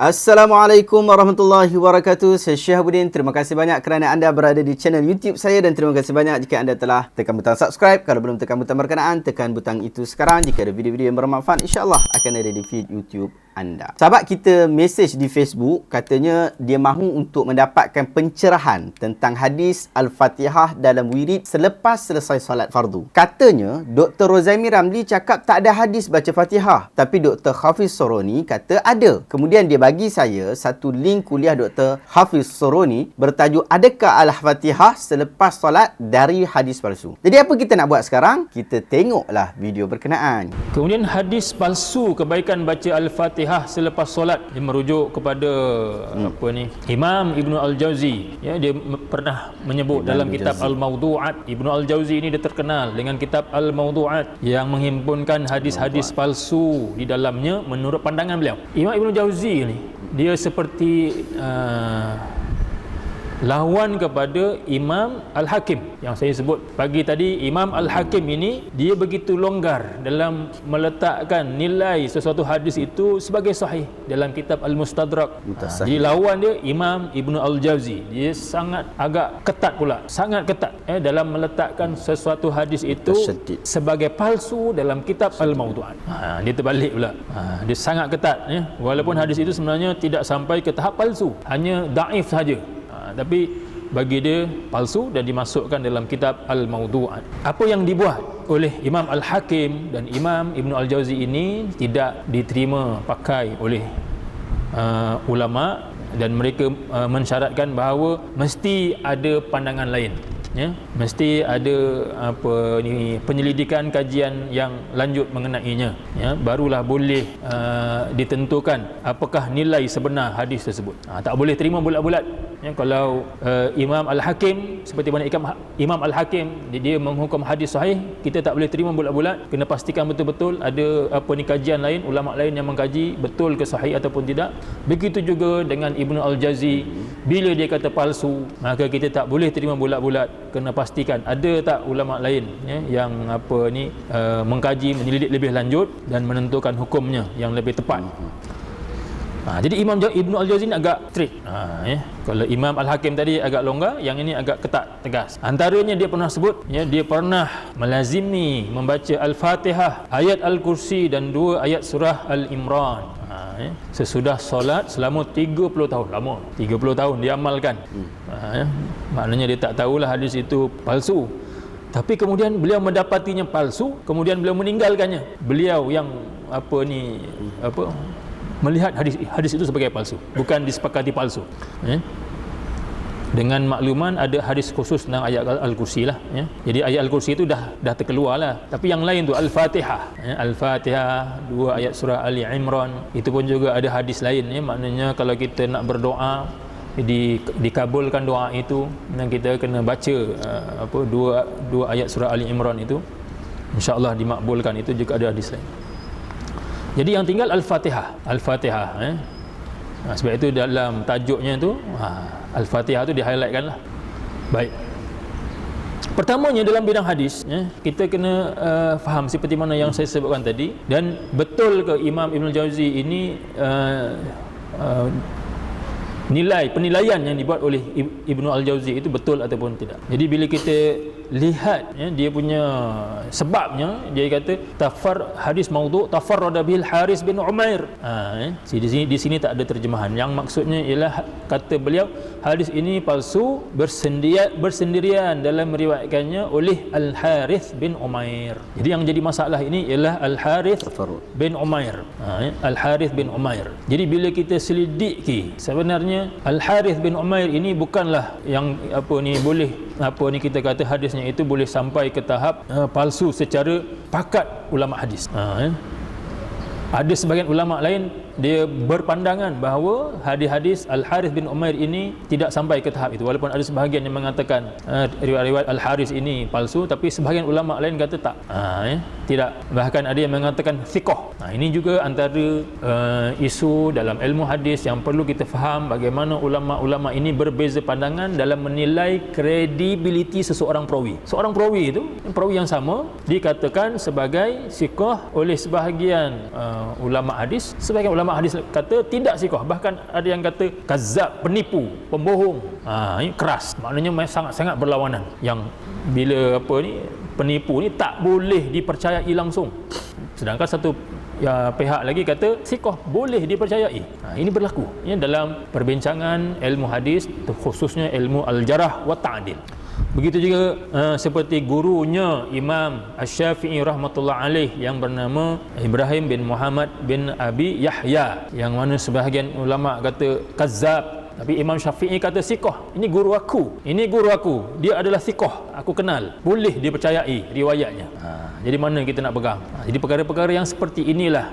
Assalamualaikum warahmatullahi wabarakatuh. Saya Syihabuddin. Terima kasih banyak kerana anda berada di channel YouTube saya dan terima kasih banyak jika anda telah tekan butang subscribe. Kalau belum tekan butang berkenaan, tekan butang itu sekarang. Jika ada video-video yang bermanfaat, insya-Allah akan ada di feed YouTube anda. Sahabat kita message di Facebook, katanya dia mahu untuk mendapatkan pencerahan tentang hadis Al-Fatihah dalam wirid selepas selesai solat fardu. Katanya Dr. Rozaimi Ramli cakap tak ada hadis baca Fatihah, tapi Dr. Hafiz Soroni kata ada. Kemudian dia bagi saya satu link kuliah Dr. Hafiz Soroni bertajuk Adakah Al-Fatihah selepas solat dari hadis palsu. Jadi apa kita nak buat sekarang? Kita tengoklah video berkenaan. Kemudian hadis palsu kebaikan baca Al-Fatihah selepas solat, dia merujuk kepada Imam Ibnu Al-Jauzi, ya, dia pernah menyebut dalam kitab Al-Mawdu'at. Ibnu Al-Jauzi ini dia terkenal dengan kitab Al-Mawdu'at yang menghimpunkan hadis-hadis palsu di dalamnya menurut pandangan beliau. Imam Ibnu Jauzi ni dia seperti lawan kepada Imam Al-Hakim yang saya sebut pagi tadi. Imam Al-Hakim ini dia begitu longgar dalam meletakkan nilai sesuatu hadis itu sebagai sahih dalam kitab Al-Mustadrak. Jadi lawan dia Imam Ibnu Al-Jauzi, dia sangat agak ketat pula, sangat ketat dalam meletakkan sesuatu hadis itu sebagai palsu dalam kitab Al-Mawdu'at. Dia terbalik pula. Dia sangat ketat, walaupun hadis itu sebenarnya tidak sampai ke tahap palsu, hanya daif sahaja. Tapi bagi dia palsu dan dimasukkan dalam kitab Al-Mawdu'at. Apa yang dibuat oleh Imam Al-Hakim dan Imam Ibnu Al-Jauzi ini tidak diterima pakai oleh ulama, dan mereka mensyaratkan bahawa mesti ada pandangan lain, ya, mesti ada penyelidikan kajian yang lanjut mengenainya, ya, barulah boleh ditentukan apakah nilai sebenar hadis tersebut. Tak boleh terima bulat-bulat, ya. Kalau Imam Al-Hakim, seperti mana Imam Al-Hakim dia menghukum hadis sahih, kita tak boleh terima bulat-bulat, kena pastikan betul-betul ada kajian lain, ulama lain yang mengkaji betul ke sahih ataupun tidak. Begitu juga dengan Ibnu Al-Jauzi, bila dia kata palsu, maka kita tak boleh terima bulat-bulat, kena pastikan ada tak ulama lain, ya, yang mengkaji, menyelidik lebih lanjut dan menentukan hukumnya yang lebih tepat. Jadi Imam Ibnu Al-Jauzi ni agak strict. Kalau Imam Al-Hakim tadi agak longgar, yang ini agak ketat, tegas. Antaranya dia pernah sebut, ya, dia pernah melazimi membaca Al-Fatihah, ayat Al-Kursi dan 2 ayat surah Al-Imran sesudah solat selama 30 tahun. Lama, 30 tahun dia amalkan. Maknanya dia tak tahulah hadis itu palsu, tapi kemudian beliau mendapatinya palsu, kemudian beliau meninggalkannya. Beliau yang melihat hadis itu sebagai palsu, bukan disepakati palsu, dengan makluman ada hadis khusus tentang ayat Al-Kursi lah, ya. Jadi ayat Al-Kursi itu dah terkeluar lah, tapi yang lain tu Al-Fatihah, Al-Fatihah, 2 ayat surah Ali Imran, itu pun juga ada hadis lain, ya. Maknanya kalau kita nak berdoa, dikabulkan doa itu, dan kita kena baca dua ayat surah Ali Imran itu, insya-Allah dimakbulkan. Itu juga ada hadis lain. Jadi yang tinggal Al-Fatihah. Sebab itu dalam tajuknya tu Al-Fatihah tu di-highlightkan lah. Baik. Pertamanya dalam bidang hadis, kita kena faham seperti mana yang saya sebutkan tadi, dan betul ke Imam Ibnu Jauzi ini penilaian yang dibuat oleh Ibnu Al-Jauzi itu betul ataupun tidak. Jadi bila kita lihat, dia punya sebabnya, dia kata hadis maudhu' tafarrada bil Haris bin Umair. Di sini tak ada terjemahan. Yang maksudnya ialah, kata beliau, hadis ini palsu, bersendirian dalam meriwayatkannya oleh Al-Harith bin Umair. Jadi yang jadi masalah ini ialah Al-Harith bin Umair. Al-Harith bin Umair. Jadi bila kita selidiki, sebenarnya Al-Harith bin Umair ini bukanlah yang boleh kita kata hadisnya itu boleh sampai ke tahap palsu secara pakat ulama hadis. Ada sebagian ulama lain dia berpandangan bahawa hadis-hadis Al-Harith bin Umair ini tidak sampai ke tahap itu, walaupun ada sebahagian yang mengatakan riwayat Al-Harith ini palsu, tapi sebahagian ulama lain kata tak, tidak. Bahkan ada yang mengatakan thiqah. Ini juga antara isu dalam ilmu hadis yang perlu kita faham, bagaimana ulama-ulama ini berbeza pandangan dalam menilai kredibiliti seseorang perawi. Seorang perawi itu, perawi yang sama dikatakan sebagai thiqah oleh sebahagian ulama hadis, sebahagian ulama hadis kata tidak sikoh, bahkan ada yang kata kazzab, penipu, pembohong. Ini keras, maknanya sangat-sangat berlawanan. Yang bila penipu ni tak boleh dipercayai langsung, sedangkan satu pihak lagi kata sikoh boleh dipercayai. Ini berlaku dalam perbincangan ilmu hadis, khususnya ilmu al-jarah wa ta'dil. Begitu juga seperti gurunya Imam Asy-Syafi'i rahmatullah alaih yang bernama Ibrahim bin Muhammad bin Abi Yahya, yang mana sebahagian ulama kata kazzab, tapi Imam Syafi'i kata sikoh. Ini guru aku, dia adalah sikoh, aku kenal, boleh dipercayai riwayatnya. Jadi mana kita nak pegang? Jadi perkara-perkara yang seperti inilah,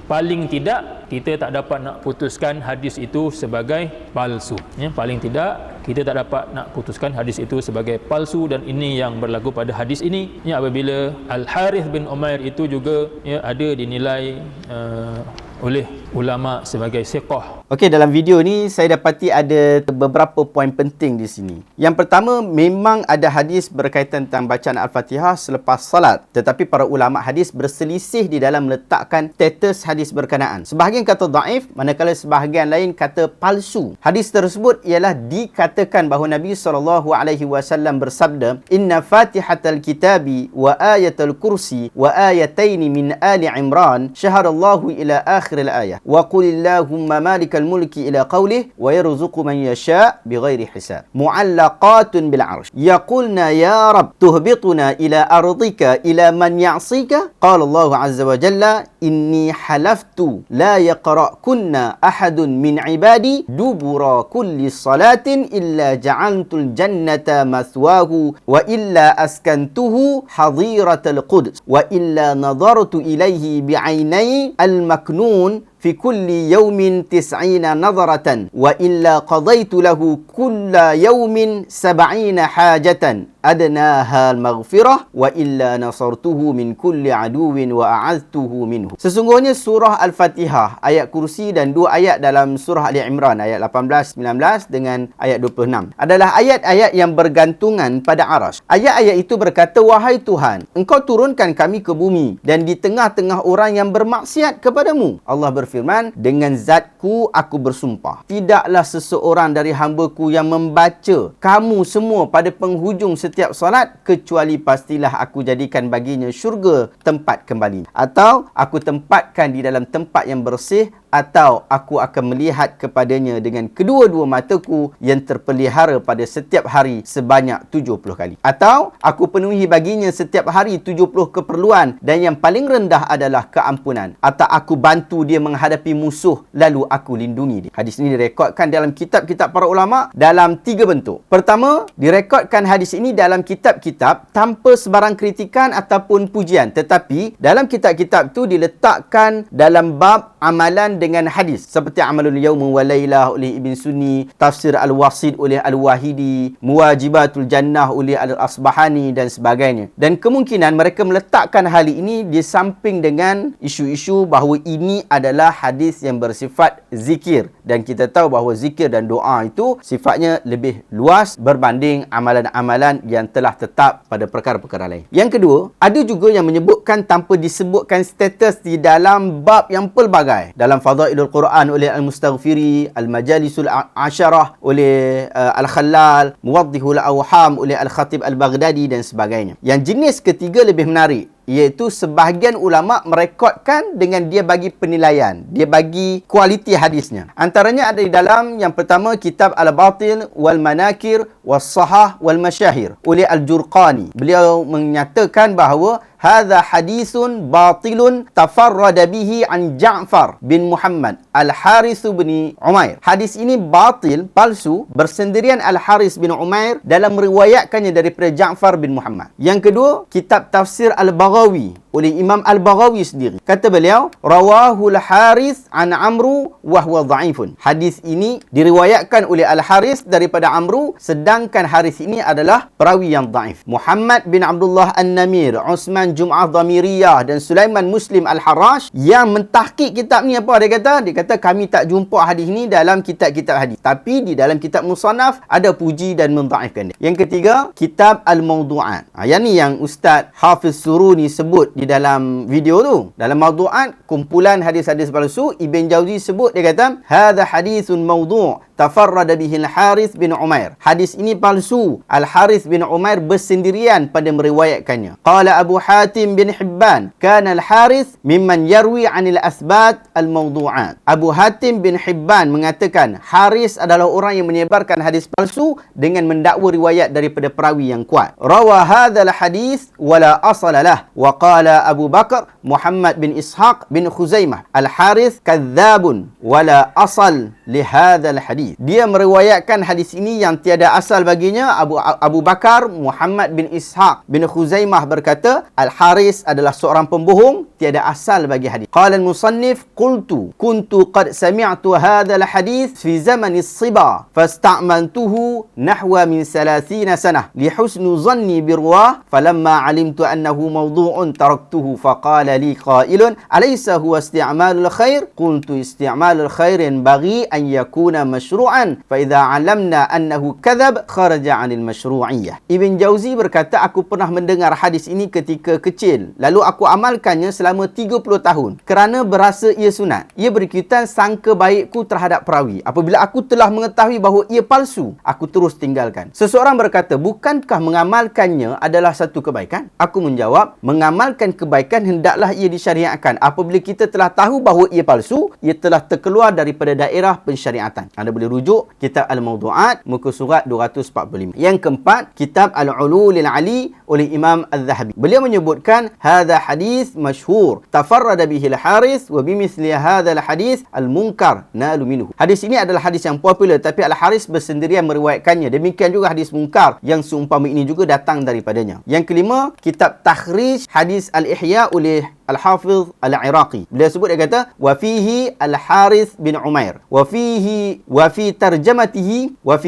paling tidak kita tak dapat nak putuskan hadis itu sebagai palsu. Paling tidak kita tak dapat nak putuskan hadis itu sebagai palsu, dan ini yang berlaku pada hadis ini. Apabila Al-Harith bin Umair itu juga ada dinilai oleh ulama sebagai siqah. Okey, dalam video ni saya dapati ada beberapa poin penting di sini. Yang pertama, memang ada hadis berkaitan tentang bacaan Al-Fatihah selepas salat, tetapi para ulama hadis berselisih di dalam meletakkan status hadis berkenaan. Sebahagian kata dhaif, manakala sebahagian lain kata palsu. Hadis tersebut ialah dikatakan bahawa Nabi SAW bersabda, "Inna Fatihatal Kitabi wa ayatul kursi wa ayataini min Ali Imran syaharallahu ila akhir al-ayah wa qulillahumma malikal mulki ila qawlih wa yarzuqu man yasha' bighairi hisab mu'allaqatun bil 'arsy yaqulna ya rab tuhbituna ila ardika ila man ya'sika qala Allah azza wa jalla inni halaftu la yaqra' kunna ahadun min ibadi dubura kulli salatin illa ja'altul jannata mathwahu wa illa askantuhu hadiratal quds wa illa nadartu ilayhi bi'ainai al-maknun في كل يوم 90 نظرة وإلا قضيت له كل يوم 70 حاجة أدناها المغفرة وإلا نصرته من كل عدو وأعذته منه." Sesungguhnya surah Al-Fatihah, ayat kursi dan dua ayat dalam surah Ali Imran ayat 18, 19 dengan ayat 26 adalah ayat-ayat yang bergantungan pada arasy. Ayat-ayat itu berkata, "Wahai Tuhan, Engkau turunkan kami ke bumi dan di tengah-tengah orang yang bermaksiat kepadamu." Allah berfirman, "Dengan zatku aku bersumpah, tidaklah seseorang dari hamba-Ku yang membaca kamu semua pada penghujung setiap solat kecuali pastilah aku jadikan baginya syurga tempat kembali, atau aku tempatkan di dalam tempat yang bersih, atau aku akan melihat kepadanya dengan kedua-dua mataku yang terpelihara pada setiap hari sebanyak 70 kali, atau aku penuhi baginya setiap hari 70 keperluan dan yang paling rendah adalah keampunan, atau aku bantu dia menghadapi musuh lalu aku lindungi dia." Hadis ini direkodkan dalam kitab-kitab para ulama dalam 3 bentuk. Pertama, direkodkan hadis ini dalam kitab-kitab tanpa sebarang kritikan ataupun pujian, tetapi dalam kitab-kitab itu diletakkan dalam bab amalan dengan hadis, seperti Amalul Yaum wa Lailah oleh Ibn Sunni, Tafsir Al-Wasid oleh Al-Wahidi, Muwajibatul Jannah oleh Al-Asbahani dan sebagainya. Dan kemungkinan mereka meletakkan hal ini di samping dengan isu-isu bahawa ini adalah hadis yang bersifat zikir, dan kita tahu bahawa zikir dan doa itu sifatnya lebih luas berbanding amalan-amalan yang telah tetap pada perkara-perkara lain. Yang kedua, ada juga yang menyebutkan tanpa disebutkan status di dalam bab yang pelbagai. Dalam Fadailul Quran oleh Al-Mustaghfiri, Al-Majalisul Asyarah oleh Al-Khallal, Muwaddihul Awham oleh Al-Khatib Al-Baghdadi dan sebagainya. Yang jenis ketiga lebih menarik, iaitu sebahagian ulama merekodkan dengan dia bagi penilaian, dia bagi kualiti hadisnya. Antaranya ada di dalam yang pertama kitab Al-Batil wal Manakir was Sahah wal Masyahir oleh Al-Jurqani. Beliau menyatakan bahawa hadza hadisun batilun tafarrada bihi an Ja'far bin Muhammad Al-Harith bin Umair. Hadis ini batil, palsu, bersendirian Al-Harith bin Umair dalam meriwayatkannya daripada Ja'far bin Muhammad. Yang kedua, kitab tafsir Al-Baghawi oleh Imam Al-Baghawi sendiri. Kata beliau, rawahul Harith an Amru wa huwa dha'ifun. Hadis ini diriwayatkan oleh Al-Harith daripada Amru, sedangkan Harith ini adalah perawi yang dhaif. Muhammad bin Abdullah An-Namir, Utsman Jum'ah Dhamiriyah dan Sulaiman Muslim Al-Harash yang mentahqiq kitab ni apa dia kata? Dia kata kami tak jumpa hadis ni dalam kitab-kitab hadis, tapi di dalam kitab musannaf ada puji dan mendhaifkan dia. Yang ketiga, kitab Al-Mawdu'at. Yang ni yang Ustaz Hafiz Suruni sebut di di dalam video tu. Dalam mawdu'at, kumpulan hadis-hadis palsu, Ibn Jauzi sebut, dia kata, hadha hadithun mawdu' tafarrada bihi Al-Harith bin Umair. Hadis ini palsu. Al-Harith bin Umair bersendirian pada meriwayatkannya. Qala Abu Hatim bin Hibban, kana Al-Harith mimman yarwi 'anil asbat al-mawdu'at. Abu Hatim bin Hibban mengatakan, Haris adalah orang yang menyebarkan hadis palsu dengan mendakwa riwayat daripada perawi yang kuat. Rawa hadzal hadis wala asala lah. Wa qala Abu Bakar Muhammad bin Ishaq bin Khuzaimah, Al-Harith kadzabun wala asal li hadzal hadis. Dia meriwayatkan hadis ini yang tiada asal baginya. Abu Bakar Muhammad bin Ishaq bin Khuzaimah berkata, Al-Harith adalah seorang pembohong, tiada asal bagi hadis. Qala al-musannif, qultu kuntu qad sami'tu hadzal hadis fi zaman as-siba fasta'maltuhu nahwa min 30 sanah li husni dhanni birwah falamma 'alimtu annahu mawdu'un taraktuhu faqala li qailun alaysa huwa isti'malul khair qultu isti'malul khair yanbaghi an yakuna mashru'an fa idza 'alamna annahu kadhab kharaja 'anil mashru'iyyah. Ibn Jauzi berkata, aku pernah mendengar hadis ini ketika kecil, lalu aku amalkannya selama 30 tahun kerana berasa ia sunat. Ia berkaitan sangka baikku terhadap perawi. Apabila aku telah mengetahui bahawa ia palsu, aku terus tinggalkan. Seseorang berkata, bukankah mengamalkannya adalah satu kebaikan? Aku menjawab, mengamalkan kebaikan hendaklah ia disyariatkan. Apabila kita telah tahu bahawa ia palsu, ia telah terkeluar daripada daerah pensyariatan. Anda boleh rujuk kitab Al-Mawdu'at, muka surat 245. Yang keempat, kitab Al-Ululil Ali oleh Imam Al-Zahabi. Beliau menyebutkan, hadha hadis masyhur tafarrada bihi Al-Harith wa bimithli hadha al-hadis al-munkar nalu minhu. Hadis ini adalah hadis yang popular, tapi Al-Harith bersendirian meriwayatkannya. Demikian juga hadis munkar yang seumpama ini juga datang daripadanya. Yang kelima, kitab Takhrij Hadis Al-Ihya oleh Al-Hafiz Al-Iraqi. Beliau sebut, dia kata, wa fihi Al-Harith bin Umair wa fi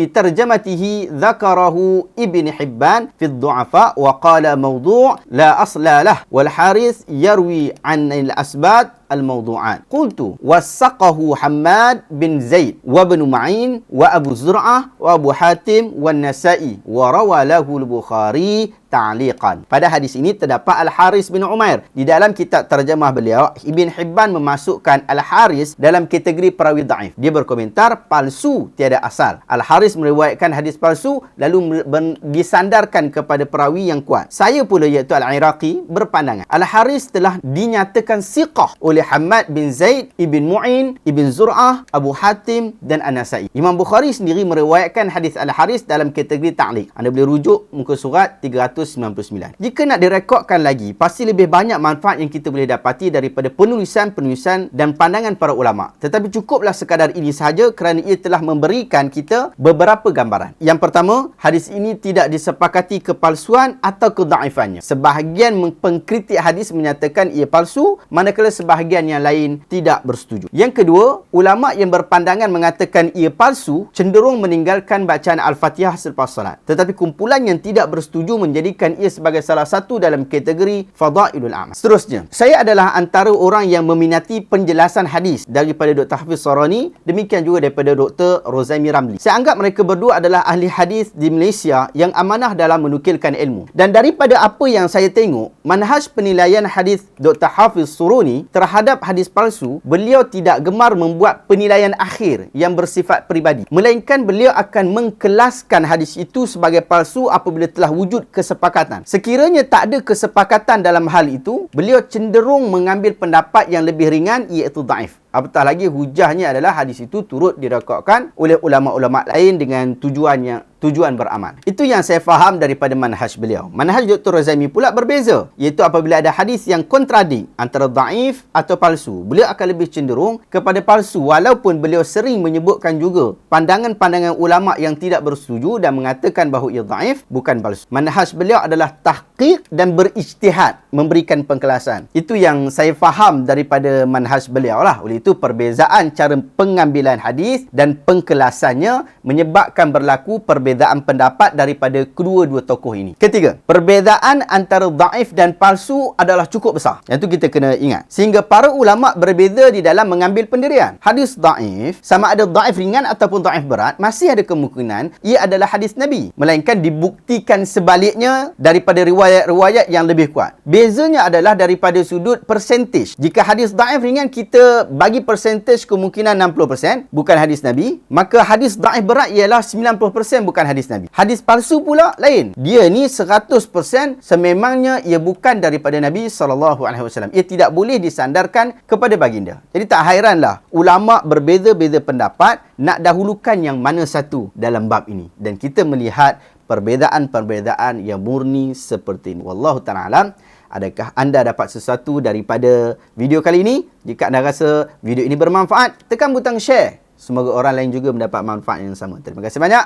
tarjamatihi dzakarahu Ibn Hibban fi ad-du'afa wa qala mawdu' la asla lah wal Harith yarwi 'an al-asbat al-mawdu'at. Qultu wasaqahu Hammad bin Zaid wa Ibn Ma'in wa Abu Zur'ah wa Abu Hatim wa Nasa'i wa rawa lahu al-Bukhari ta'liqan. Pada hadis ini terdapat Al-Harith bin Umair. Di dalam kitab terjemah beliau, Ibn Hibban memasukkan Al-Harith dalam kategori perawi dhaif. Dia berkomentar, palsu, tiada asal. Al-Harith meriwayatkan hadis palsu lalu disandarkan kepada perawi yang kuat. Saya pula, iaitu Al-Iraqi, berpandangan Al-Harith telah dinyatakan siqah oleh Hammad bin Zaid, Ibn Mu'in, Ibn Zur'ah, Abu Hatim dan An-Nasa'i. Imam Bukhari sendiri meriwayatkan hadis Al-Harith dalam kategori ta'liq. Anda boleh rujuk muka surat 399. Jika nak direkodkan lagi, pasti lebih banyak manfaat yang kita boleh dapati daripada penulisan-penulisan dan pandangan para ulama. Tetapi cukuplah sekadar ini sahaja kerana ia telah memberikan kita beberapa gambaran. Yang pertama, hadis ini tidak disepakati kepalsuan atau kedhaifannya. Sebahagian pengkritik hadis menyatakan ia palsu, manakala sebahagian yang lain tidak bersetuju. Yang kedua, ulama yang berpandangan mengatakan ia palsu cenderung meninggalkan bacaan Al-Fatihah selepas salat. Tetapi kumpulan yang tidak bersetuju menjadikan ia sebagai salah satu dalam kategori fadailul amal. Seterusnya, saya adalah antara orang yang meminati penjelasan hadis daripada Dr. Hafiz Sarani, demikian juga daripada Dr. Rozaimi Ramli. Saya anggap mereka berdua adalah ahli hadis di Malaysia yang amanah dalam menukilkan ilmu. Dan daripada apa yang saya tengok, manhaj penilaian hadis Dr. Hafiz Sarani terhadap hadis palsu, beliau tidak gemar membuat penilaian akhir yang bersifat peribadi, melainkan beliau akan mengkelaskan hadis itu sebagai palsu apabila telah wujud kesepakatan. Sekiranya tak ada kesepakatan dalam hal itu, beliau cenderung mengambil pendapat yang lebih ringan, iaitu dhaif. Apatah lagi hujahnya adalah hadis itu turut direkodkan oleh ulama-ulama lain dengan tujuan beramal. Itu yang saya faham daripada manhaj beliau. Manhaj Dr. Rozaimi pula berbeza, iaitu apabila ada hadis yang kontradik antara dhaif atau palsu, beliau akan lebih cenderung kepada palsu, walaupun beliau sering menyebutkan juga pandangan-pandangan ulama yang tidak bersetuju dan mengatakan bahawa ia dhaif, bukan palsu. Manhaj beliau adalah tahqiq dan berijtihad, memberikan pengkelasan. Itu yang saya faham daripada manhaj beliau lah. Oleh itu iaitu perbezaan cara pengambilan hadis dan pengkelasannya menyebabkan berlaku perbezaan pendapat daripada kedua-dua tokoh ini. Ketiga, perbezaan antara dhaif dan palsu adalah cukup besar. Yang tu kita kena ingat. Sehingga para ulama berbeza di dalam mengambil pendirian. Hadis dhaif, sama ada dhaif ringan ataupun dhaif berat, masih ada kemungkinan ia adalah hadis Nabi. Melainkan dibuktikan sebaliknya daripada riwayat-riwayat yang lebih kuat. Bezanya adalah daripada sudut persentage. Jika hadis dhaif ringan, kita bagi persentage kemungkinan 60% bukan hadis Nabi, maka hadis dhaif berat ialah 90% bukan hadis Nabi. Hadis palsu pula lain. Dia ni 100% sememangnya ia bukan daripada Nabi SAW. Ia tidak boleh disandarkan kepada baginda. Jadi tak hairanlah ulama berbeza-beza pendapat nak dahulukan yang mana satu dalam bab ini. Dan kita melihat perbezaan-perbezaan yang murni seperti ini. Wallahu ta'ala alam. Adakah anda dapat sesuatu daripada video kali ini? Jika anda rasa video ini bermanfaat, tekan butang share. Semoga orang lain juga mendapat manfaat yang sama. Terima kasih banyak.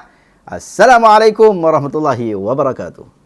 Assalamualaikum warahmatullahi wabarakatuh.